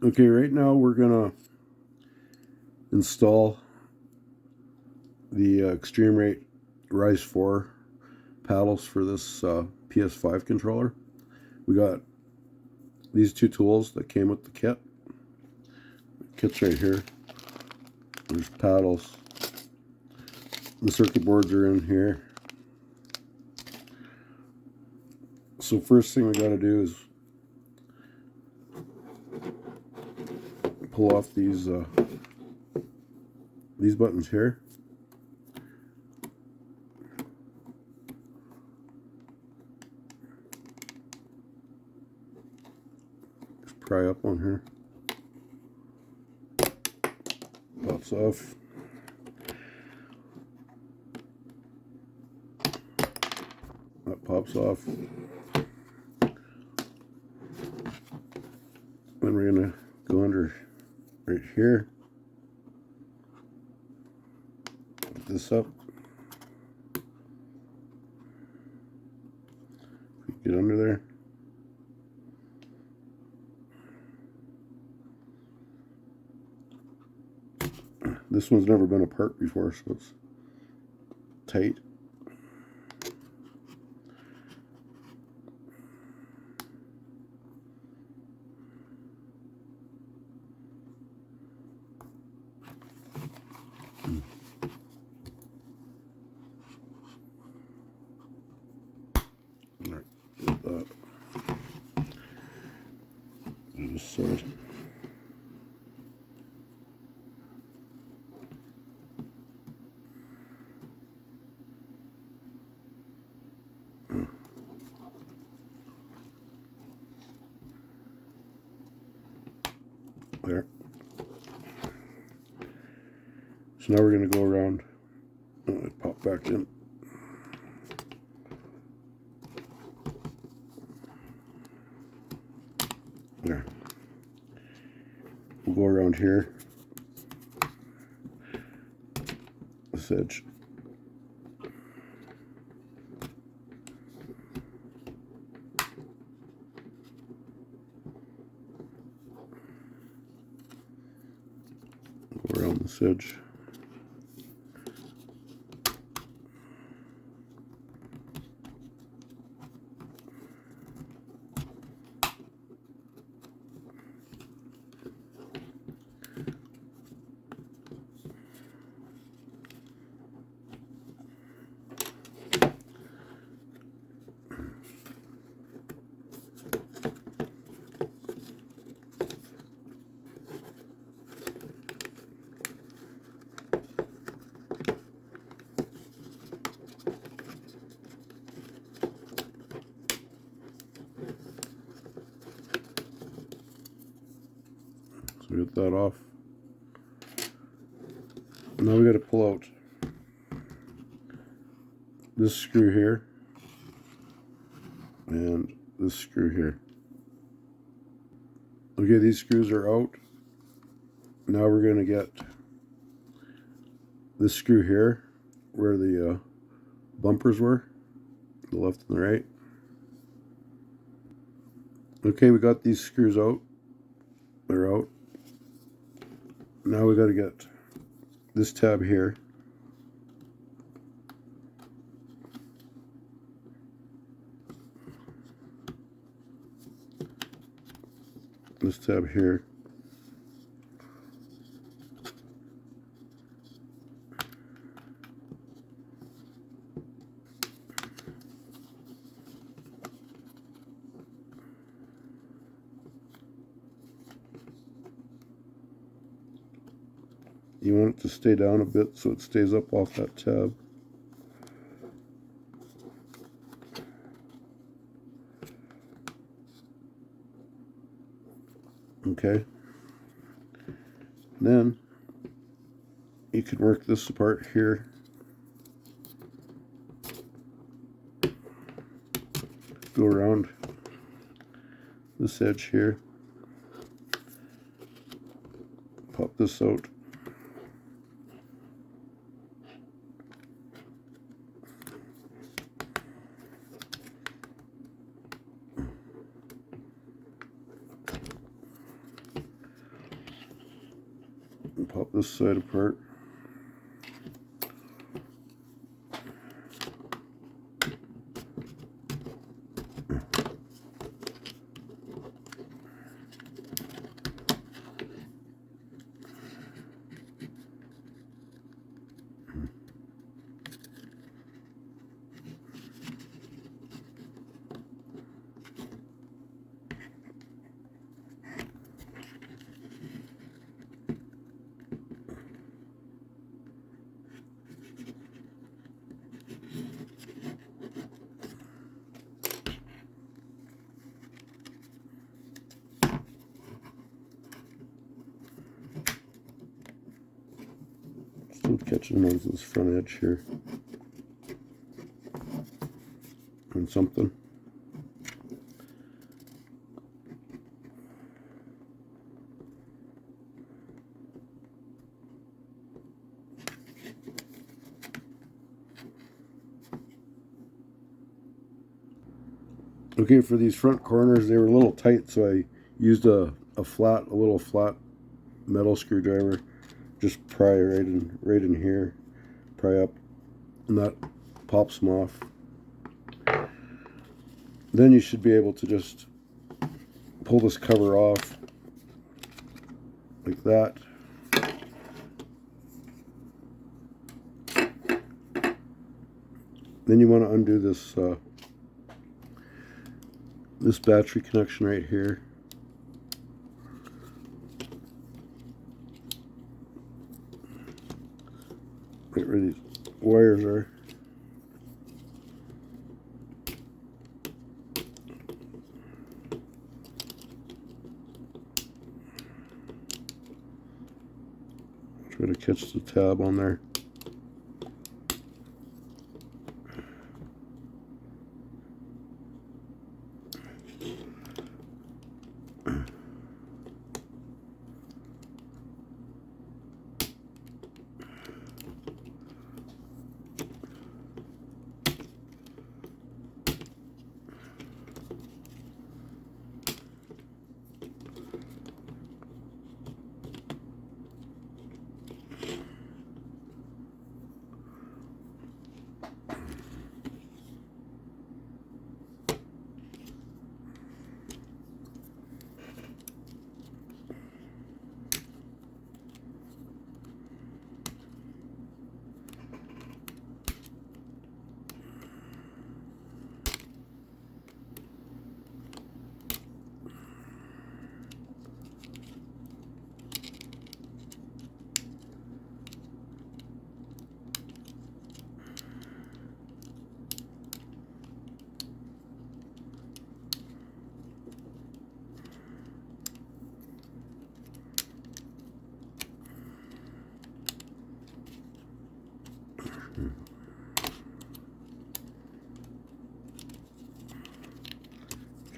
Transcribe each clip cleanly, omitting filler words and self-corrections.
Okay, right now we're gonna install the Extremerate Rise4 paddles for this PS5 controller. We got these two tools that came with the kit. The kit's right here. There's paddles. The circuit boards are in here. So first thing we gotta do is pull off these buttons here. Just pry up on here. Pops off. That pops off. Then we're gonna go under right here. Put this up. Get under there. This one's never been apart before, so it's tight. Alright, like that. This side. There. So now we're going to go around. Pop back in. There. We'll go around here. This edge. Go around this edge. So we get that off. Now we got to pull out this screw here and this screw here. Okay, these screws are out. Now we're going to get this screw here where the bumpers were, the left and the right. Okay, we got these screws out. They're out. Now we got to get this tab here. This tab here. You want it to stay down a bit so it stays up off that tab. Okay. Then you can work this apart here. Go around this edge here. Pop this out. Pop this side apart. Still catching on this front edge here and something. Okay, for these front corners, they were a little tight, so I used a little flat metal screwdriver. Just pry right in here, pry up, and that pops them off. Then you should be able to just pull this cover off like that. Then you want to undo this this battery connection right here. Right where these wires are. Try to catch the tab on there.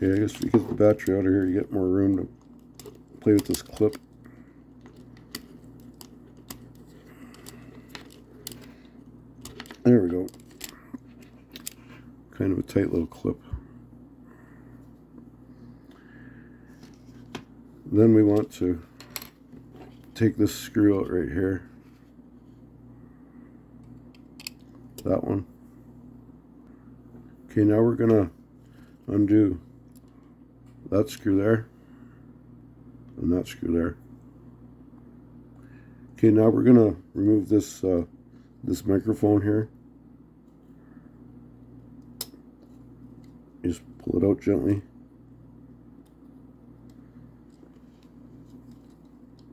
Okay, I guess if you get the battery out of here, you get more room to play with this clip. There we go. Kind of a tight little clip. Then we want to take this screw out right here. That one. Okay, now we're gonna undo that screw there and that screw there. Okay, now we're gonna remove this this microphone here. Just pull it out gently,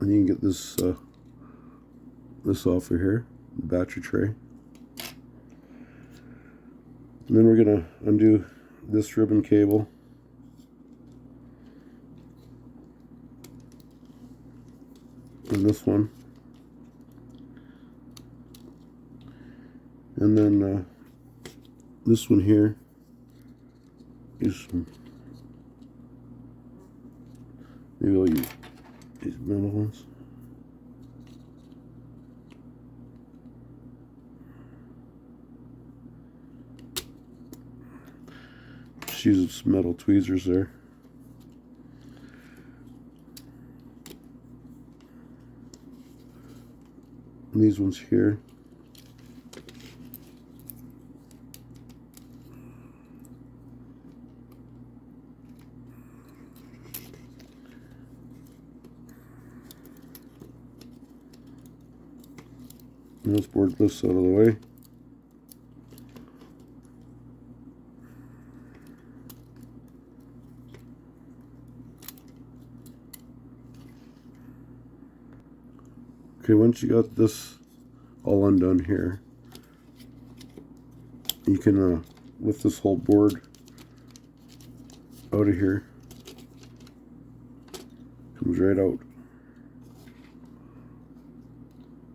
and you can get this this off of here, the battery tray. And then we're gonna undo this ribbon cable. And this one. And then this one here is maybe I'll use these metal ones. Just use some metal tweezers there. these ones here. Let's board this out of the way. Okay, once you got this all undone here, you can lift this whole board out of here. Comes right out.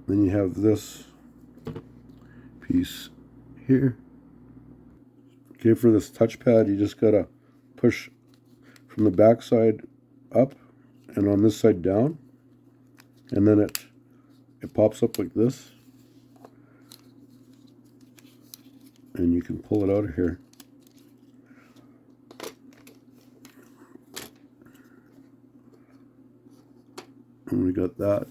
Then you have this piece here. Okay, for this touchpad, you just gotta push from the back side up and on this side down, and then it pops up like this, and you can pull it out of here. And we got that.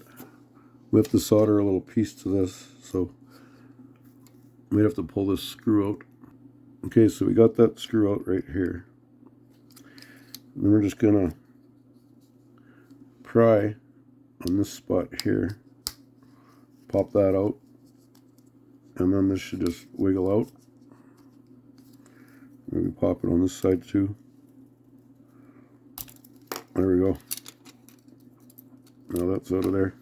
We have to solder a little piece to this, so we have to pull this screw out. Okay, so we got that screw out right here. And we're just gonna pry on this spot here, pop that out, and then this should just wiggle out. Maybe pop it on this side too. There we go. Now that's out of there.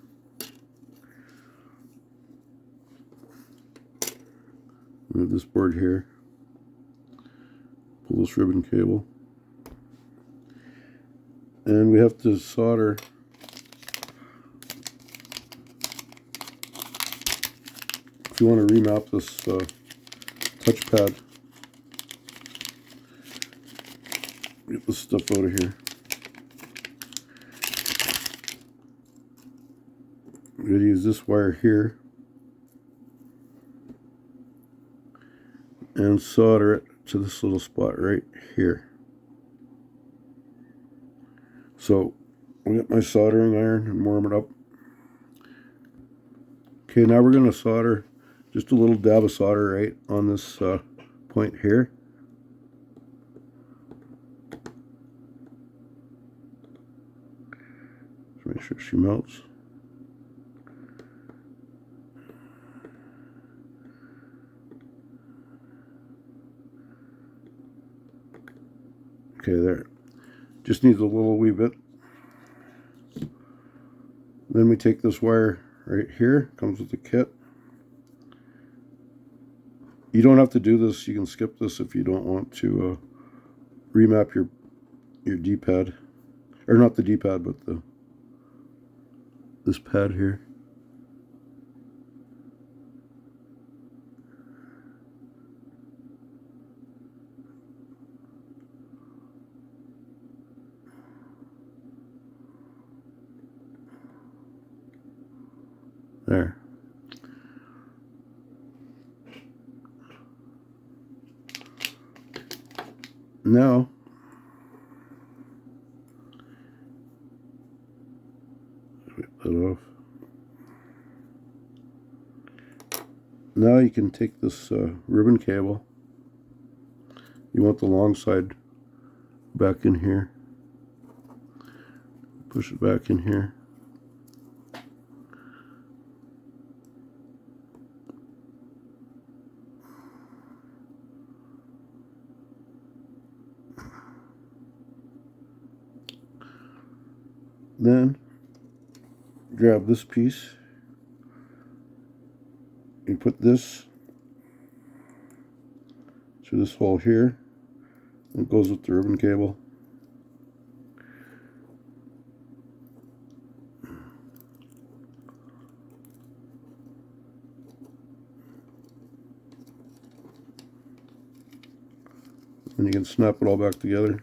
We have this board here. Pull this ribbon cable. And we have to solder if you want to remap this touchpad. Get this stuff out of here. I'm going to use this wire here and solder it to this little spot right here. So I'll get my soldering iron and warm it up. Okay, now we're going to solder just a little dab of solder right on this point here. Just make sure she melts. Okay, there. Just needs a little wee bit. Then we take this wire right here, comes with the kit. You don't have to do this, you can skip this if you don't want to remap your D-pad. Or not the D-pad, but this pad here. There. Now, whip that off. Now you can take this ribbon cable. You want the long side back in here. Push it back in here. Then grab this piece. You put this through this hole here. It goes with the ribbon cable. And you can snap it all back together.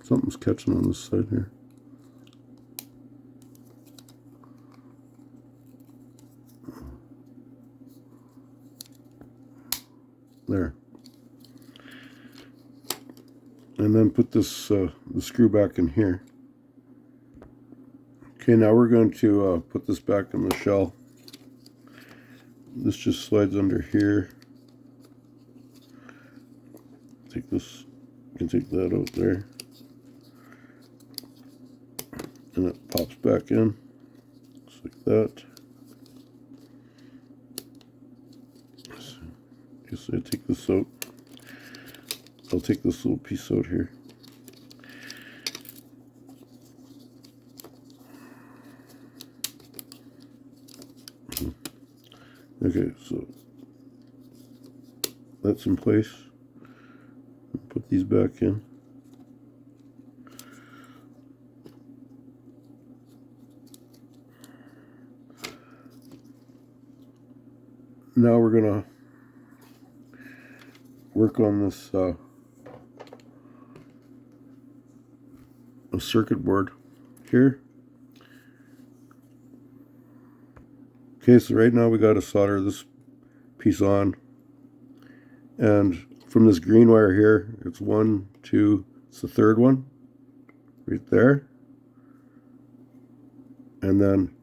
Something's catching on this side here. There. And then put this the screw back in here. Okay, now we're going to put this back in the shell. This just slides under here. Take this, you can take that out there. And it pops back in, just like that. So I take this out. I'll take this little piece out here. Okay, so that's in place. Put these back in. Now we're gonna work on this a circuit board here. Okay, so right now we got to solder this piece on, and from this green wire here, it's 1, 2, it's the third one right there, and then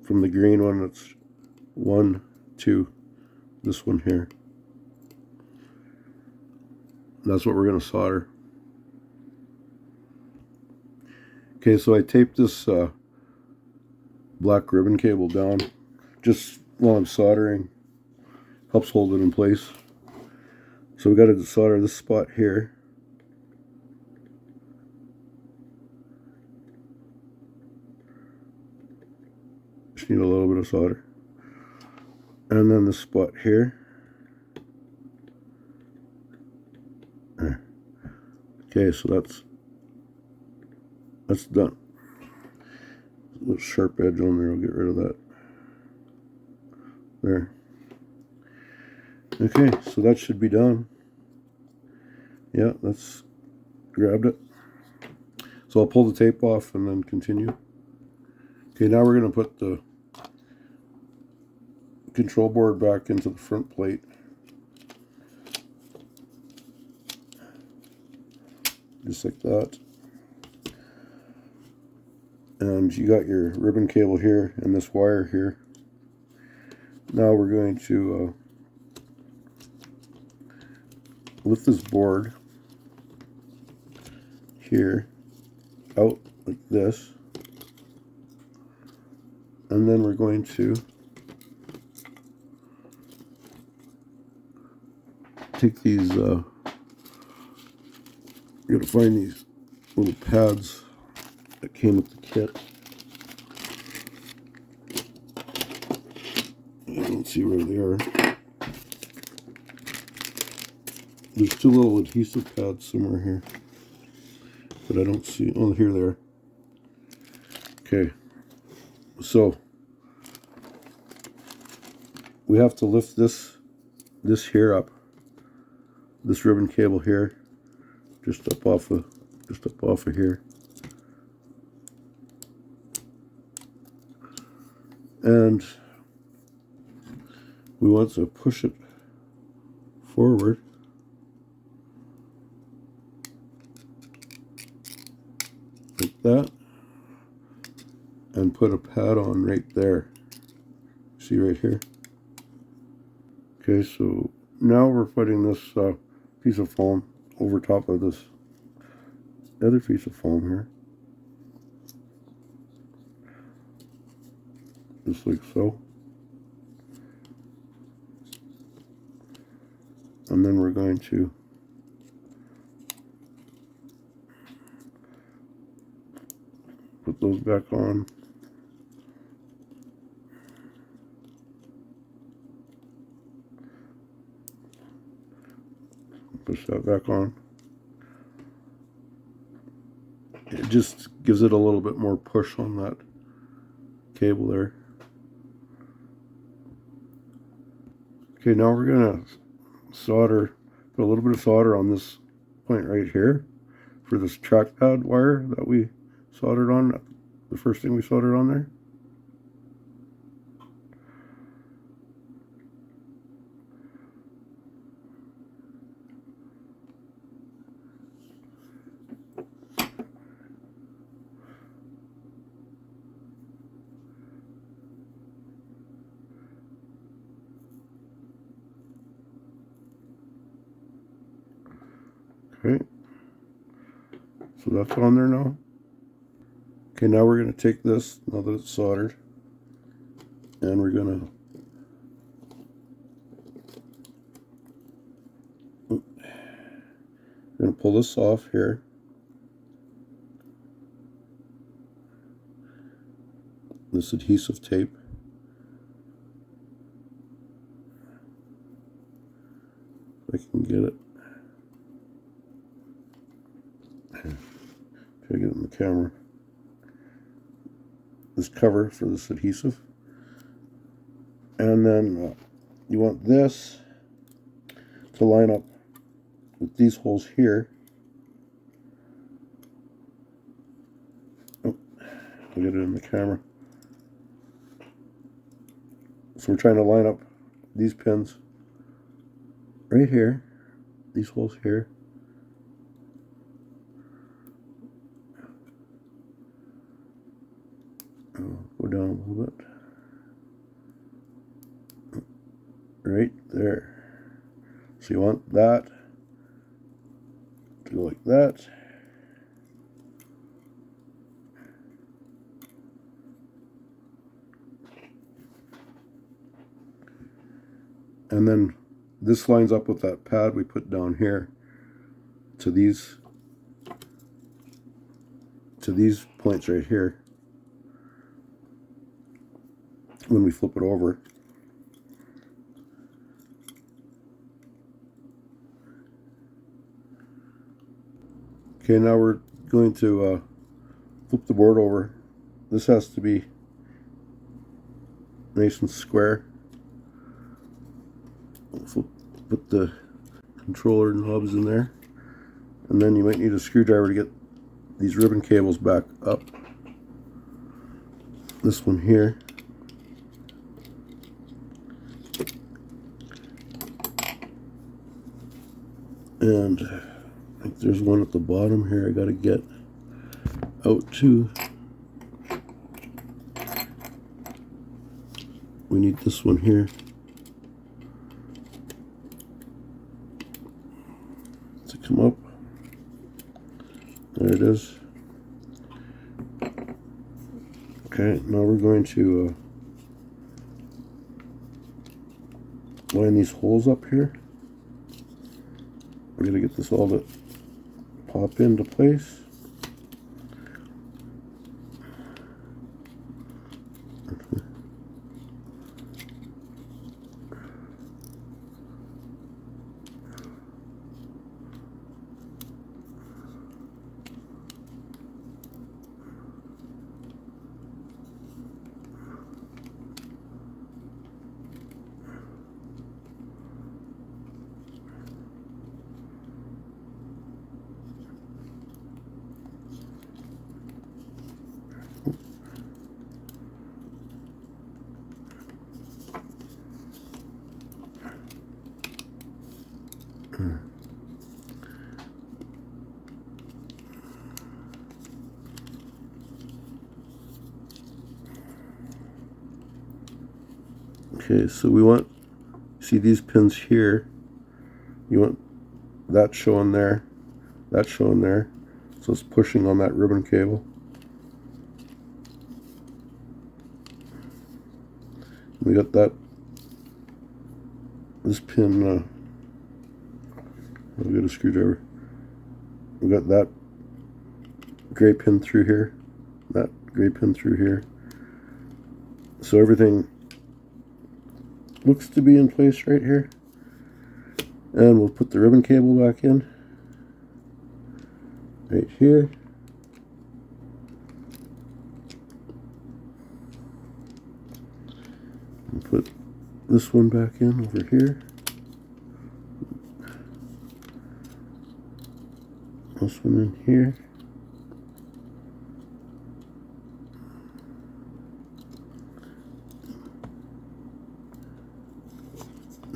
from the green one it's 1, 2, this one here. That's what we're going to solder. Okay, so I taped this black ribbon cable down just while I'm soldering. Helps hold it in place. So we got to solder this spot here. Just need a little bit of solder. And then this spot here. There. Okay, so that's done. A little sharp edge on there, I'll get rid of that. There. Okay, so that should be done. Yeah, that's grabbed it. So I'll pull the tape off and then continue. Okay, now we're going to put the control board back into the front plate. Just like that. And you got your ribbon cable here and this wire here. Now we're going to lift this board here out like this, and then we're going to take these you gotta find these little pads that came with the kit. I don't see where they are. There's two little adhesive pads somewhere here, but I don't see. Oh, here they are. Okay, so we have to lift this here up, this ribbon cable here, just up off of here, and we want to push it forward. Like that, and put a pad on right there. See right here? Okay, so now we're putting this piece of foam over top of this other piece of foam here. Just like so. And then we're going to put those back on. Push that back on. It just gives it a little bit more push on that cable there. Okay, now we're gonna solder, put a little bit of solder on this point right here for this trackpad wire that we soldered on, the first thing we soldered on there. Okay, so that's on there now. Okay, now we're going to take this, now that it's soldered, and we're going to pull this off here. This adhesive tape. If I can get it. Try to get it in the camera. This cover for this adhesive. And then you want this to line up with these holes here. Oh, I'll get it in the camera. So we're trying to line up these pins right here, these holes here. Go down a little bit. Right there. So you want that to go like that. And then this lines up with that pad we put down here to these points right here when we flip it over. Okay, now we're going to flip the board over. This has to be nice and square. Put the controller knobs in there, and then you might need a screwdriver to get these ribbon cables back up. This one here. And I think there's one at the bottom here I gotta get out too. We need this one here to come up. There it is. Okay, now we're going to line these holes up here. We're going to get this all to pop into place. Okay, so we want, see these pins here, you want that showing there, that showing there, so it's pushing on that ribbon cable. We got that, this pin, I'll get a screwdriver. We got that gray pin through here, that gray pin through here. So everything looks to be in place right here. And we'll put the ribbon cable back in right here. And put this one back in over here. this one in here.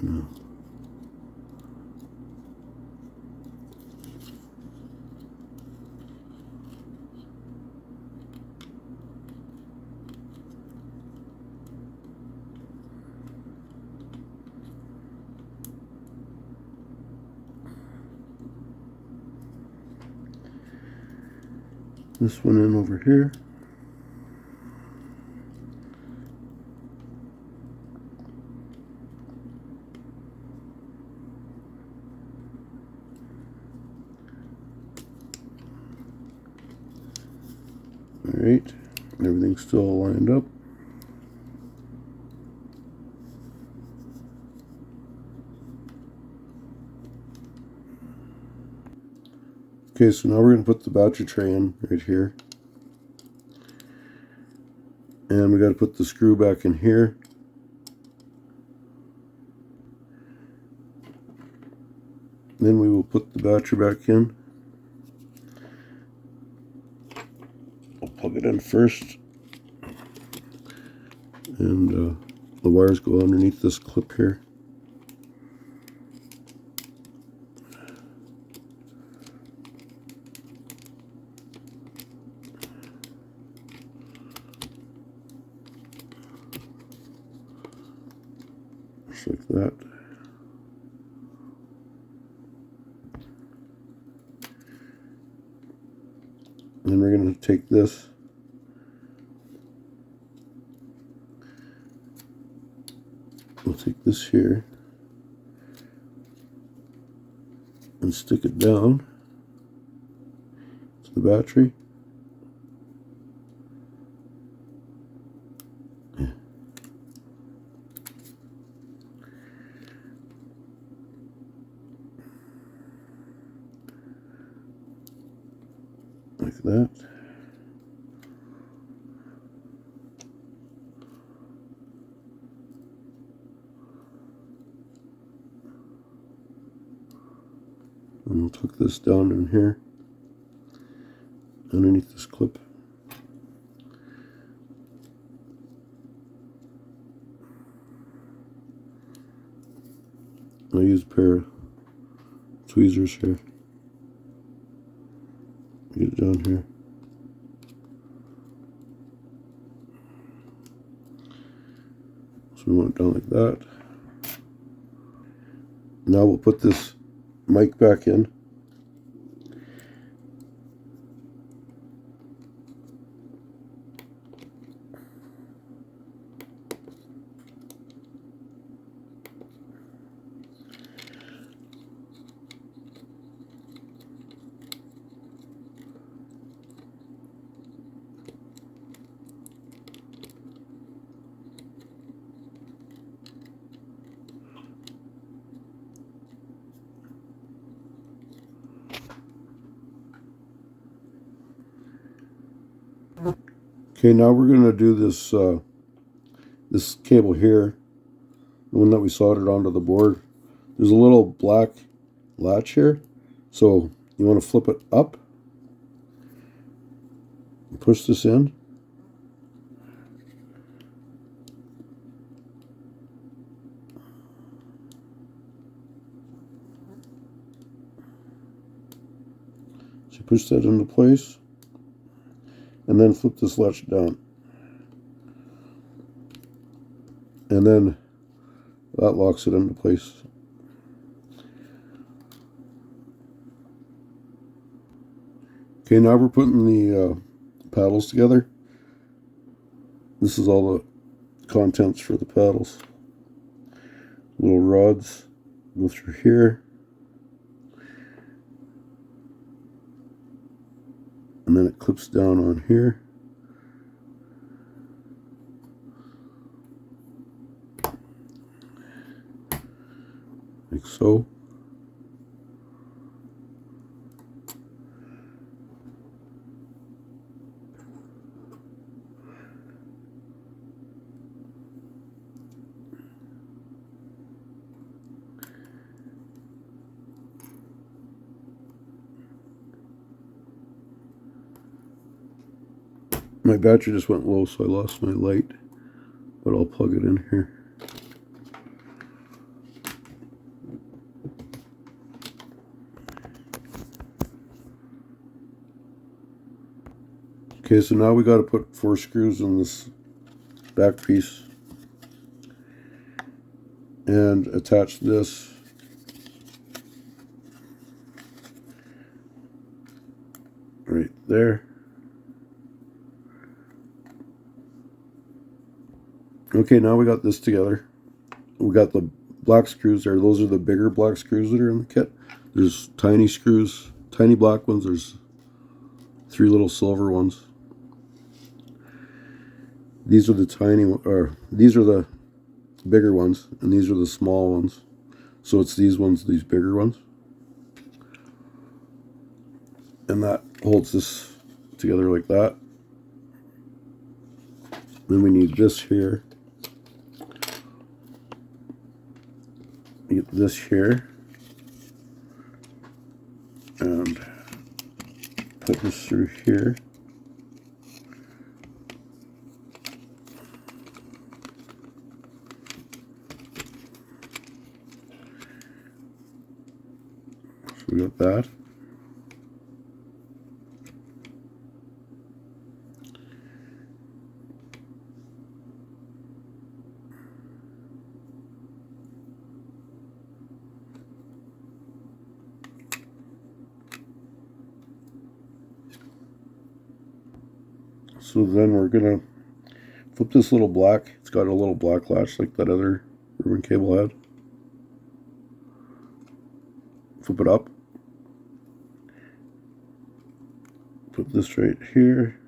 No. This one in over here. Alright, everything's still lined up. Okay, so now we're going to put the battery tray in right here. And we got to put the screw back in here. Then we will put the battery back in. I'll plug it in first. And the wires go underneath this clip here. Just like that. And then we're going to take this we'll take this here and stick it down to the battery. Like that. And we'll tuck this down in here, underneath this clip. I'll use a pair of tweezers here. Get it down here. So we want it down like that. Now we'll put this mic back in. Okay, now we're going to do this this cable here, the one that we soldered onto the board. There's a little black latch here, so you want to flip it up and push this in. So you push that into place. And then flip this latch down. And then that locks it into place. Okay, now we're putting the paddles together. This is all the contents for the paddles. Little rods go through here. And then it clips down on here. Like so. My battery just went low, so I lost my light, but I'll plug it in here. Okay, so now we got to put 4 screws in this back piece and attach this right there. Okay, now we got this together. We got the black screws there. Those are the bigger black screws that are in the kit. There's tiny screws, tiny black ones. There's 3 little silver ones. These are the these are the bigger ones, and these are the small ones. So it's these ones, these bigger ones. And that holds this together like that. Then we need this here. Get this here. And put this through here. So we got that. So then we're gonna flip this little black. It's got a little black latch like that other ribbon cable had. Flip it up. Put this right here.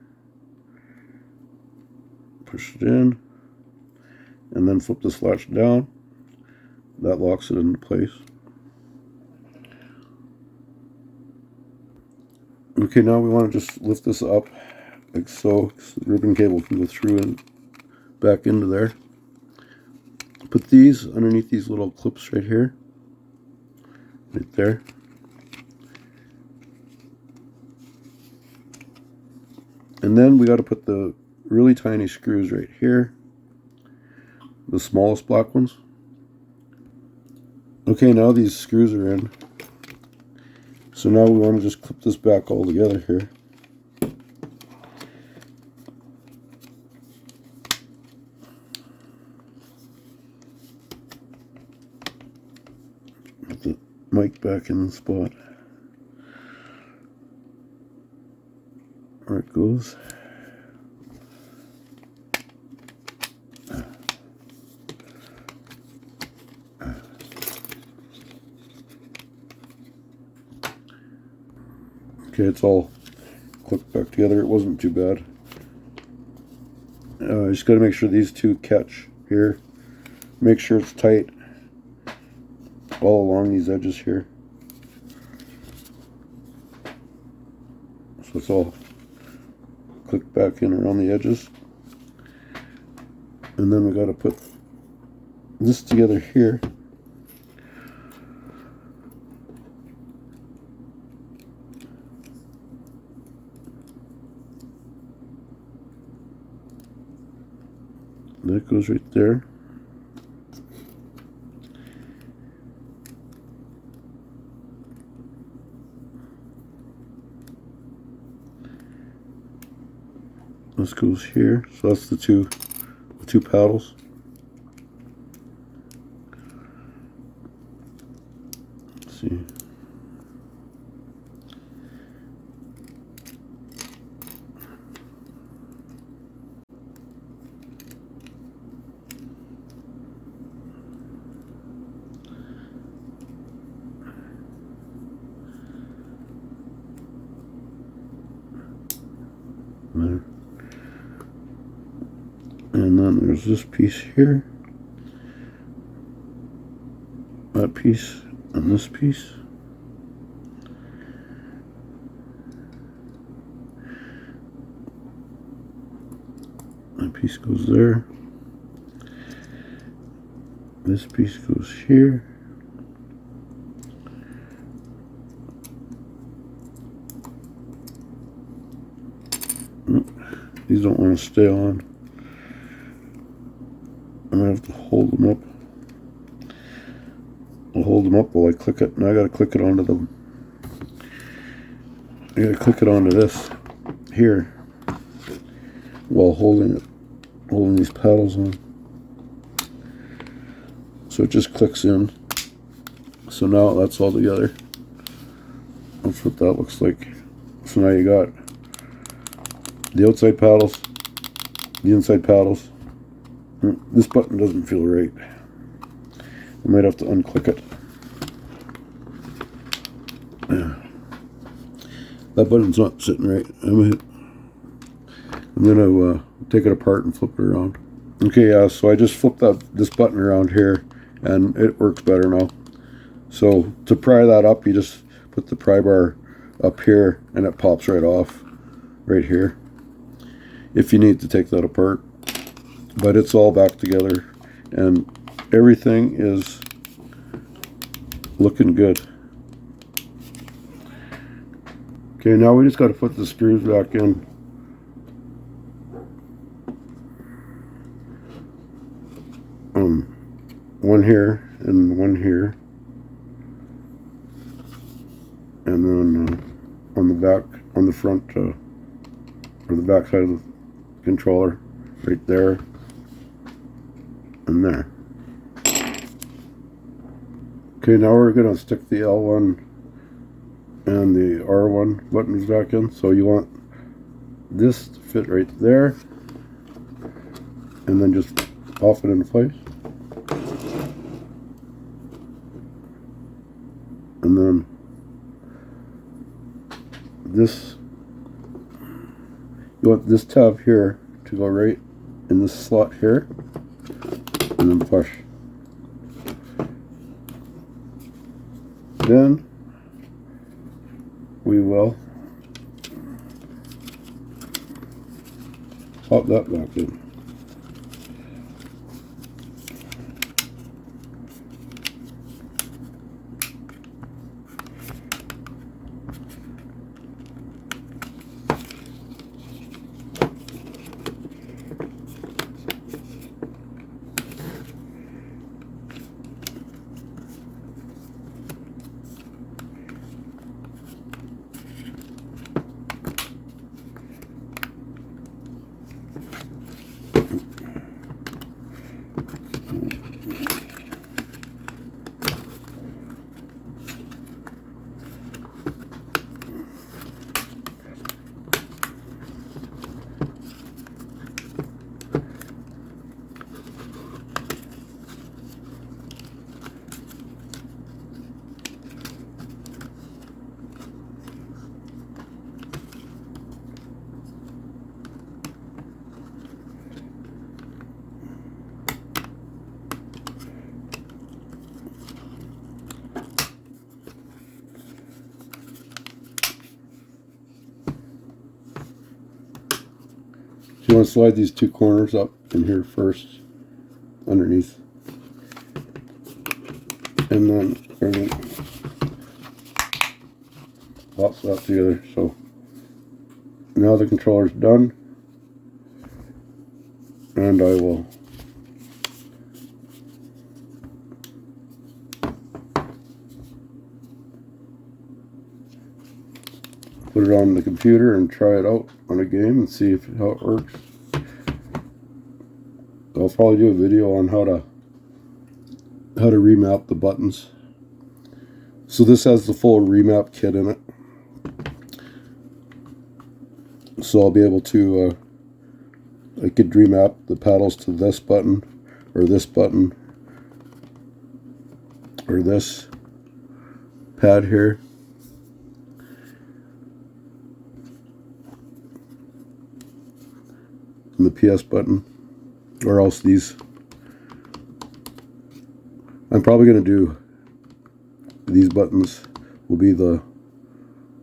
Push it in. And then flip this latch down. That locks it into place. Okay, now we want to just lift this up like so. The ribbon cable can go through and back into there. Put these underneath these little clips right here. Right there. And then we got to put the really tiny screws right here. The smallest black ones. Okay, now these screws are in. So now we want to just clip this back all together here. Put the mic back in the spot. There it goes. Okay, it's all clipped back together. It wasn't too bad. Just got to make sure these two catch here. Make sure it's tight all along these edges here. So it's all clicked back in around the edges. And then we got to put this together here. That goes right there. This goes here. So that's the two paddles. Let's see. There. And then there's this piece here, that piece, and this piece. That piece goes there. This piece goes here. These don't want to stay on. I'm going to have to hold them up. I'll hold them up while I click it. And I got to click it onto them. I got to click it onto this here while holding these paddles on. So it just clicks in. So now that's all together. That's what that looks like. So now you got the outside paddles, the inside paddles. This button doesn't feel right. I might have to unclick it. That button's not sitting right. I'm gonna take it apart and flip it around. Okay, yeah. So I just flipped this button around here, and it works better now. So to pry that up, you just put the pry bar up here, and it pops right off, right here. If you need to take that apart, but it's all back together, and everything is looking good. Okay, now we just got to put the screws back in. One here and one here, and then on the back, on the front, or the back side of the controller, right there and there. Okay, now we're going to stick the L1 and the R1 buttons back in. So you want this to fit right there, and then just pop it into place. And then this, you want this tab here to go right in this slot here, and then push. Then we will pop that back in. You want to slide these two corners up in here first, underneath, and then everything pops that together. So now the controller's done, and I will put it on the computer and try it out on a game and see how it works. I'll probably do a video on how to remap the buttons. So this has the full remap kit in it. So I'll be able to I could remap the paddles to this button, or this button, or this pad here. And the PS button, or else these. I'm probably going to do these buttons will be the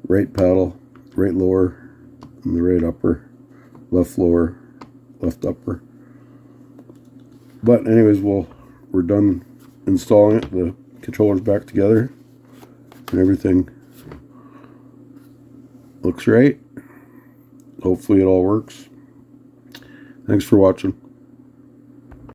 right paddle, right lower, and the right upper, left lower, left upper. But anyways, we're done installing it. The controller's back together, and everything looks right. Hopefully it all works. Thanks for watching.